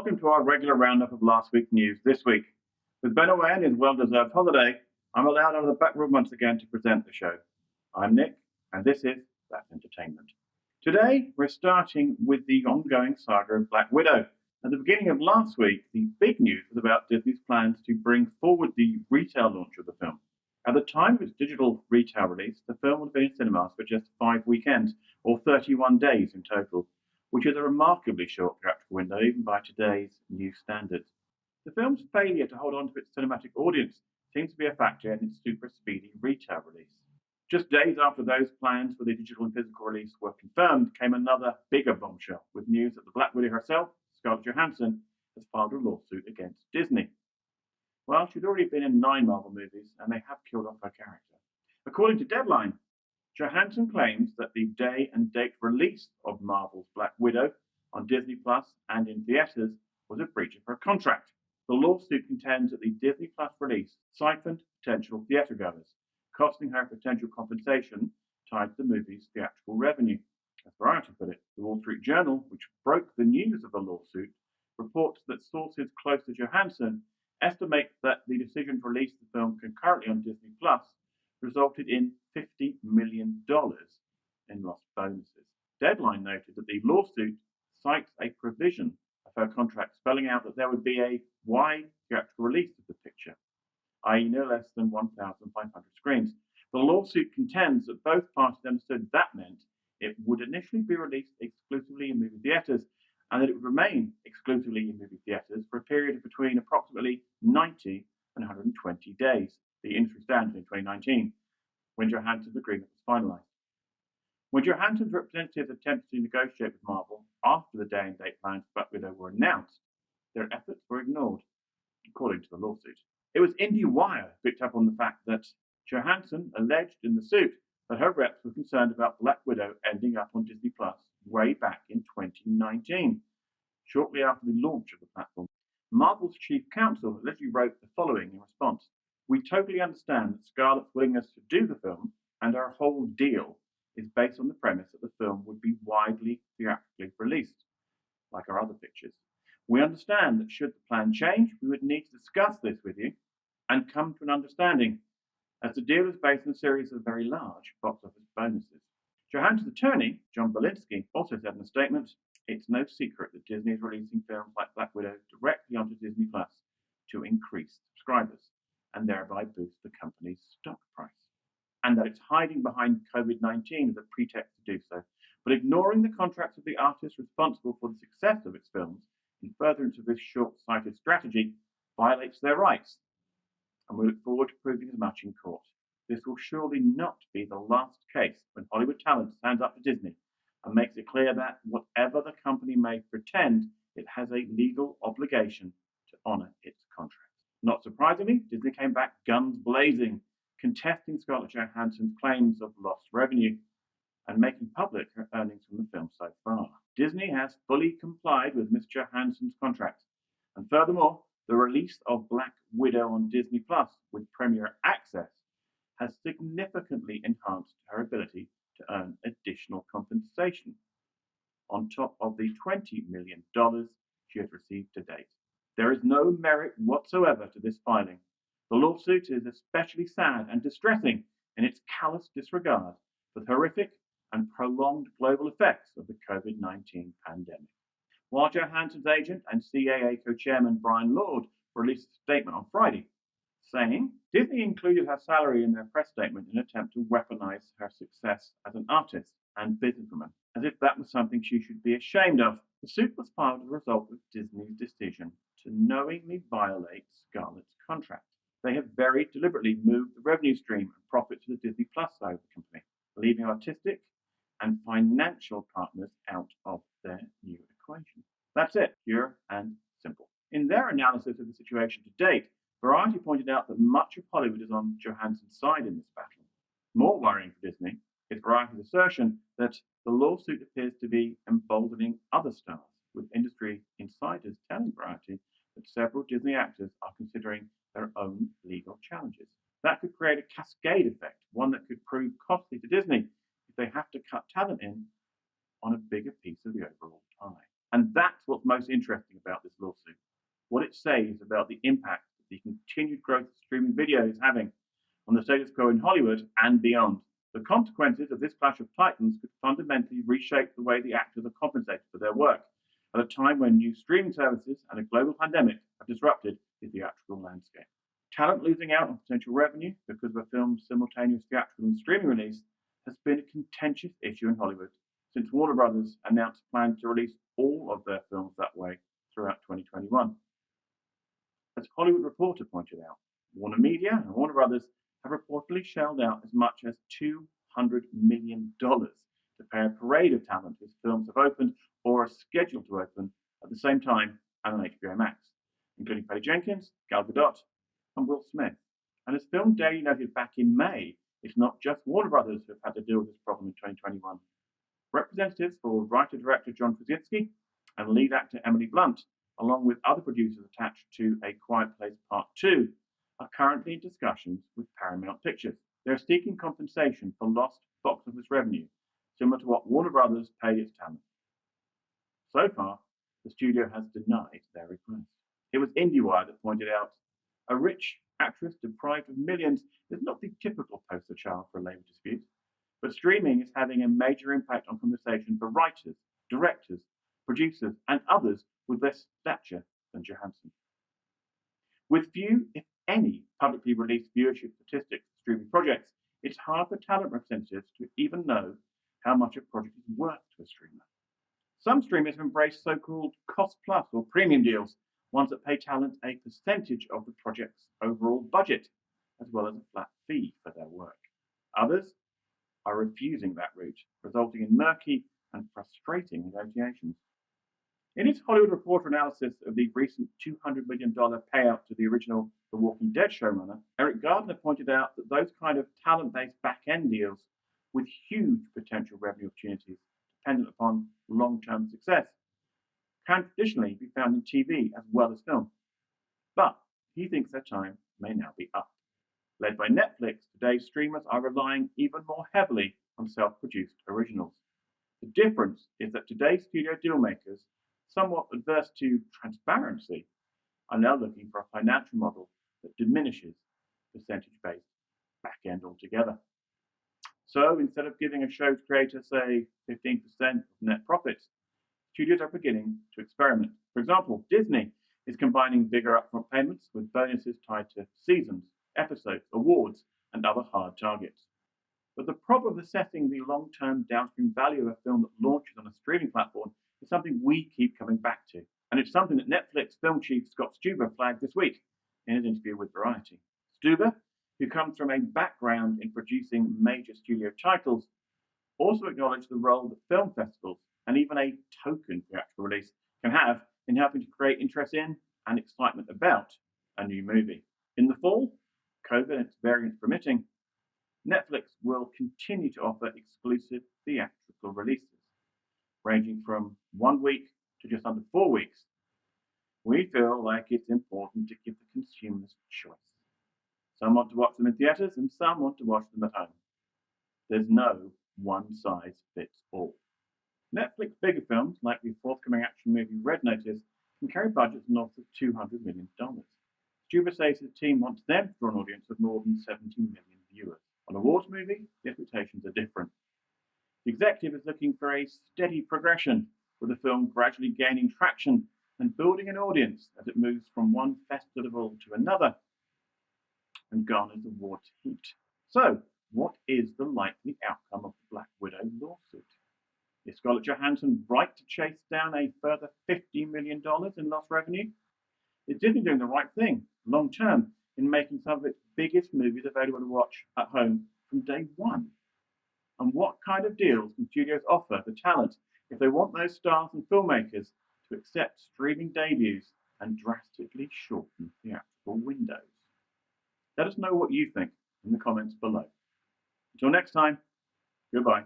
welcome to our regular roundup of last week's news this week. With Ben away on his well-deserved holiday, I'm allowed out of the back room once again to present the show. I'm Nick, and this is That's Entertainment. Today, we're starting with the ongoing saga of Black Widow. At the beginning of last week, the big news was about Disney's plans to bring forward the retail launch of the film. At the time of its digital retail release, the film would have been in cinemas for just 5 weekends, or 31 days in total, which is a remarkably short theatrical window even by today's new standards. The film's failure to hold on to its cinematic audience seems to be a factor in its super speedy retail release. Just days after those plans for the digital and physical release were confirmed came another bigger bombshell, with news that the Black Widow herself, Scarlett Johansson, has filed a lawsuit against Disney. Well, she'd already been in 9 Marvel movies, and they have killed off her character. According to Deadline, Johansson claims that the day and date release of Marvel's Black Widow on Disney Plus and in theaters was a breach of her contract. The lawsuit contends that the Disney Plus release siphoned potential theatergoers, costing her potential compensation tied to the movie's theatrical revenue. As Variety put it, the Wall Street Journal, which broke the news of the lawsuit, reports that sources close to Johansson estimate that the decision to release the film concurrently on Disney Plus resulted in $50 million in lost bonuses. Deadline noted that the lawsuit cites a provision of her contract spelling out that there would be a wide theatrical release of the picture, i.e. no less than 1,500 screens. The lawsuit contends that both parties understood that meant it would initially be released exclusively in movie theaters, and that it would remain exclusively in movie theaters for a period of between approximately 90 and 120 days, the industry standard in 2019, when Johansson's agreement was finalized. When Johansson's representatives attempted to negotiate with Marvel after the day and date plans for Black Widow were announced, their efforts were ignored, according to the lawsuit. It was IndieWire who picked up on the fact that Johansson alleged in the suit that her reps were concerned about Black Widow ending up on Disney Plus way back in 2019, shortly after the launch of the platform. Marvel's chief counsel literally wrote the following in response: "We totally understand that Scarlett's willingness to do the film and our whole deal is based on the premise that the film would be widely theatrically released, like our other pictures. We understand that should the plan change, we would need to discuss this with you and come to an understanding, as the deal is based on a series of very large box office bonuses." Johansson's attorney, John Belinsky, also said in a statement, "It's no secret that Disney is releasing films like Black Widow directly onto Disney Plus to increase subscribers and thereby boost the company's stock price, and that it's hiding behind COVID-19 as a pretext to do so, but ignoring the contracts of the artists responsible for the success of its films in furtherance of this short-sighted strategy violates their rights, and we look forward to proving as much in court. This will surely not be the last case when Hollywood talent stands up to Disney and makes it clear that, whatever the company may pretend, it has a legal obligation to honor its contracts." Not surprisingly, Disney came back guns blazing, contesting Scarlett Johansson's claims of lost revenue and making public her earnings from the film so far. Disney has fully complied with Ms. Johansson's contract, and furthermore, the release of Black Widow on Disney Plus with Premier Access has significantly enhanced her ability to earn additional compensation, on top of the $20 million she has received to date. There is no merit whatsoever to this filing. The lawsuit is especially sad and distressing in its callous disregard for the horrific and prolonged global effects of the COVID-19 pandemic. While Johansson's agent and CAA co-chairman Brian Lord released a statement on Friday, saying Disney included her salary in their press statement in an attempt to weaponize her success as an artist and businesswoman, as if that was something she should be ashamed of. The suit was filed as a result of Disney's decision to knowingly violate Scarlett's contract. They have very deliberately moved the revenue stream and profit to the Disney Plus side of the company, leaving artistic and financial partners out of their new equation. That's it, pure and simple. In their analysis of the situation to date, Variety pointed out that much of Hollywood is on Johansson's side in this battle. More worrying for Disney is Variety's assertion that the lawsuit appears to be emboldening other stars, with industry insiders telling Variety that several Disney actors are considering their own legal challenges. That could create a cascade effect, one that could prove costly to Disney if they have to cut talent in on a bigger piece of the overall pie. And that's what's most interesting about this lawsuit. What it says about the impact that the continued growth of streaming video is having on the status quo in Hollywood and beyond. The consequences of this clash of titans could fundamentally reshape the way the actors are compensated for their work at a time when new streaming services and a global pandemic have disrupted the theatrical landscape. Talent losing out on potential revenue because of a film's simultaneous theatrical and streaming release has been a contentious issue in Hollywood since Warner Brothers announced plans to release all of their films that way throughout 2021. As Hollywood Reporter pointed out, Warner Media and Warner Brothers have reportedly shelled out as much as $200 million to pay a parade of talent whose films have opened or are scheduled to open at the same time and on HBO Max, including Patty Jenkins, Gal Gadot, and Will Smith. And as Film Daily noted back in May, it's not just Warner Brothers who have had to deal with this problem in 2021. Representatives for writer-director John Krasinski and lead actor Emily Blunt, along with other producers attached to A Quiet Place Part 2, are currently in discussions with Paramount Pictures. They're seeking compensation for lost box office revenue, similar to what Warner Brothers paid its talent. So far, the studio has denied their request. It was IndieWire that pointed out, a rich actress deprived of millions is not the typical poster child for a labor dispute, but streaming is having a major impact on compensation for writers, directors, producers, and others with less stature than Johansson. With few, if any, publicly released viewership statistics for streaming projects, it's hard for talent representatives to even know how much a project is worth to a streamer. Some streamers have embraced so-called cost-plus or premium deals, ones that pay talent a percentage of the project's overall budget, as well as a flat fee for their work. Others are refusing that route, resulting in murky and frustrating negotiations. In his Hollywood Reporter analysis of the recent $200 million payout to the original The Walking Dead showrunner, Eric Gardner pointed out that those kind of talent-based back-end deals with huge potential revenue opportunities dependent upon long-term success can traditionally be found in TV as well as film. But he thinks their time may now be up. Led by Netflix, today's streamers are relying even more heavily on self-produced originals. The difference is that today's studio dealmakers, somewhat adverse to transparency, are now looking for a financial model that diminishes percentage-based back-end altogether. So instead of giving a show's creator, say, 15% of net profits, studios are beginning to experiment. For example, Disney is combining bigger upfront payments with bonuses tied to seasons, episodes, awards, and other hard targets. But the problem of assessing the long-term downstream value of a film that launches on a streaming platform is something we keep coming back to. And it's something that Netflix film chief Scott Stuber flagged this week in an interview with Variety. Stuber, who comes from a background in producing major studio titles, also acknowledged the role that film festivals and even a token theatrical release can have in helping to create interest in and excitement about a new movie. In the fall, COVID and its variants permitting, Netflix will continue to offer exclusive theatrical releases, ranging from 1 week to just under 4 weeks. We feel like it's important to give the consumers choice. Some want to watch them in theaters and some want to watch them at home. There's no one size fits all. Netflix bigger films, like the forthcoming action movie Red Notice, can carry budgets north of $200 million. Stuber says his team wants them to draw an audience of more than 70 million viewers. On awards movie, the expectations are different. The executive is looking for a steady progression, with the film gradually gaining traction and building an audience as it moves from one festival to another and garners awards heat. So, what is the likely outcome of the Black Widow lawsuit? Is Scarlett Johansson right to chase down a further $50 million in lost revenue? Is Disney doing the right thing, long term, in making some of its biggest movies available to watch at home from day one? And what kind of deals can studios offer the talent if they want those stars and filmmakers to accept streaming debuts and drastically shorten theatrical windows? Let us know what you think in the comments below. Until next time, goodbye.